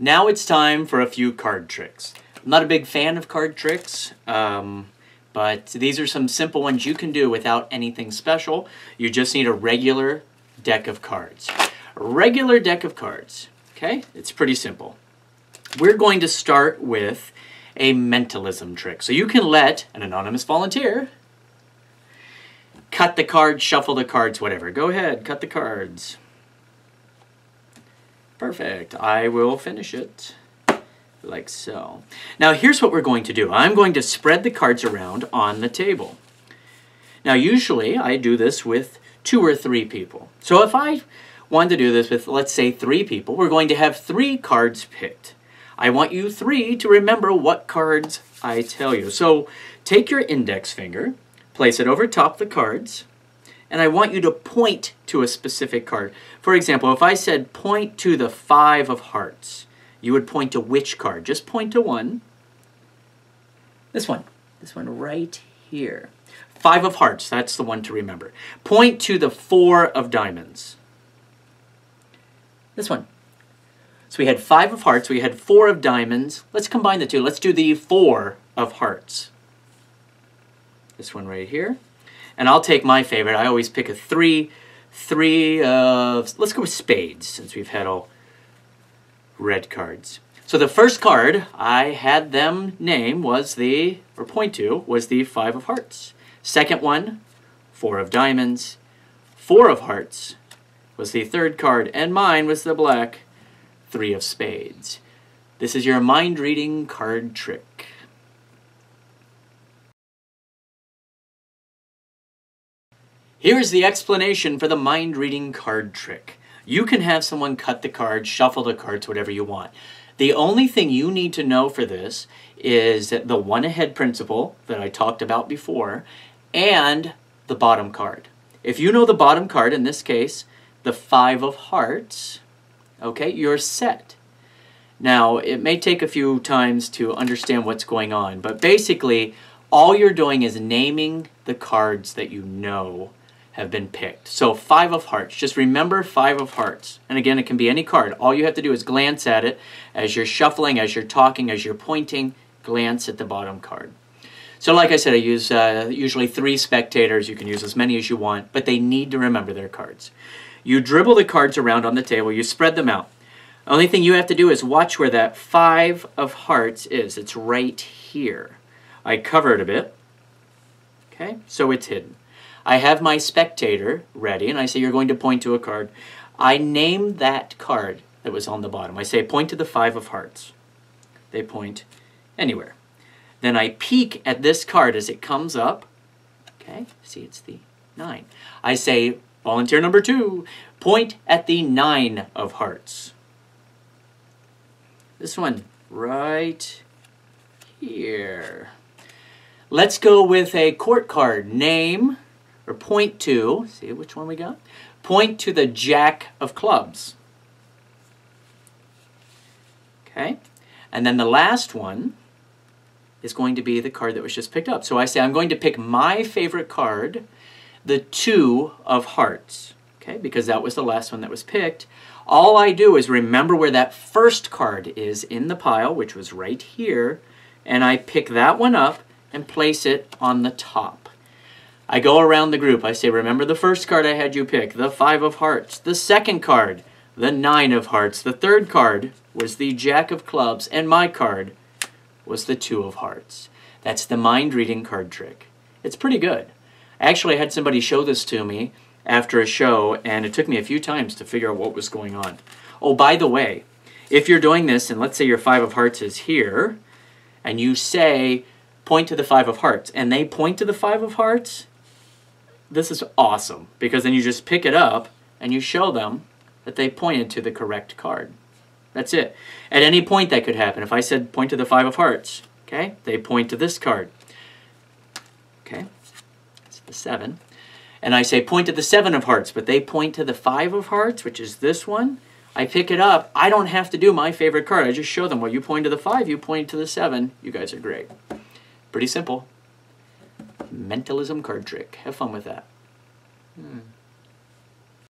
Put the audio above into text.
Now it's time for a few card tricks. I'm not a big fan of card tricks, but these are some simple ones you can do without anything special. You just need a regular deck of cards. A regular deck of cards, okay? It's pretty simple. We're going to start with a mentalism trick. So you can let an anonymous volunteer cut the cards, shuffle the cards, whatever. Go ahead, cut the cards. Perfect. I will finish it like so. Now here's what we're going to do. I'm going to spread the cards around on the table. Now usually I do this with 2 or 3 people. So if I want to do this with, let's say, 3 people, we're going to have 3 cards picked. I want you 3 to remember what cards I tell you. So take your index finger, place it over top the cards, and I want you to point to a specific card. For example, if I said point to the 5 of hearts, you would point to which card? Just point to one. This one right here. 5 of hearts, that's the one to remember. Point to the 4 of diamonds. This one. So we had 5 of hearts, we had 4 of diamonds. Let's combine the two. Let's do the 4 of hearts. This one right here. And I'll take my favorite. I always pick a 3 of, let's go with spades, since we've had all red cards. So the first card I had them name was the, or point to, was the 5 of hearts. Second one, 4 of diamonds. 4 of hearts was the third card, and mine was the black 3 of spades. This is your mind-reading card trick. Here is the explanation for the mind-reading card trick. You can have someone cut the cards, shuffle the cards, whatever you want. The only thing you need to know for this is the one-ahead principle that I talked about before and the bottom card. If you know the bottom card, in this case, the 5 of hearts, okay, you're set. Now, it may take a few times to understand what's going on, but basically, all you're doing is naming the cards that you know have been picked. So 5 of hearts, just remember 5 of hearts. And again, it can be any card. All you have to do is glance at it as you're shuffling, as you're talking, as you're pointing, glance at the bottom card. So like I said, I use usually 3 spectators. You can use as many as you want, but they need to remember their cards. You dribble the cards around on the table, you spread them out. The only thing you have to do is watch where that 5 of hearts is. It's right here. I cover it a bit, okay, so it's hidden. I have my spectator ready, and I say you're going to point to a card. I name that card that was on the bottom. I say point to the 5 of hearts. They point anywhere. Then I peek at this card as it comes up. Okay, see, it's the 9. I say, volunteer number 2, point at the 9 of hearts. This one right here. Let's go with a court card. Name, or point to, see which one we got? Point to the Jack of clubs. Okay, and then the last one is going to be the card that was just picked up. So I say I'm going to pick my favorite card, the 2 of hearts, okay, because that was the last one that was picked. All I do is remember where that first card is in the pile, which was right here, and I pick that one up and place it on the top. I go around the group. I say, remember the first card I had you pick, the 5 of hearts. The second card, the 9 of hearts. The third card was the Jack of clubs, and my card was the 2 of hearts. That's the mind-reading card trick. It's pretty good. Actually, I had somebody show this to me after a show, and it took me a few times to figure out what was going on. Oh, by the way, if you're doing this, and let's say your 5 of hearts is here, and you say, point to the 5 of hearts, and they point to the 5 of hearts, this is awesome, because then you just pick it up, and you show them that they pointed to the correct card. That's it. At any point that could happen. If I said point to the 5 of hearts, okay, they point to this card. Okay, it's the 7. And I say point to the 7 of hearts, but they point to the 5 of hearts, which is this one. I pick it up. I don't have to do my favorite card. I just show them, well, you point to the 5, you point to the 7. You guys are great. Pretty simple. Mentalism card trick. Have fun with that.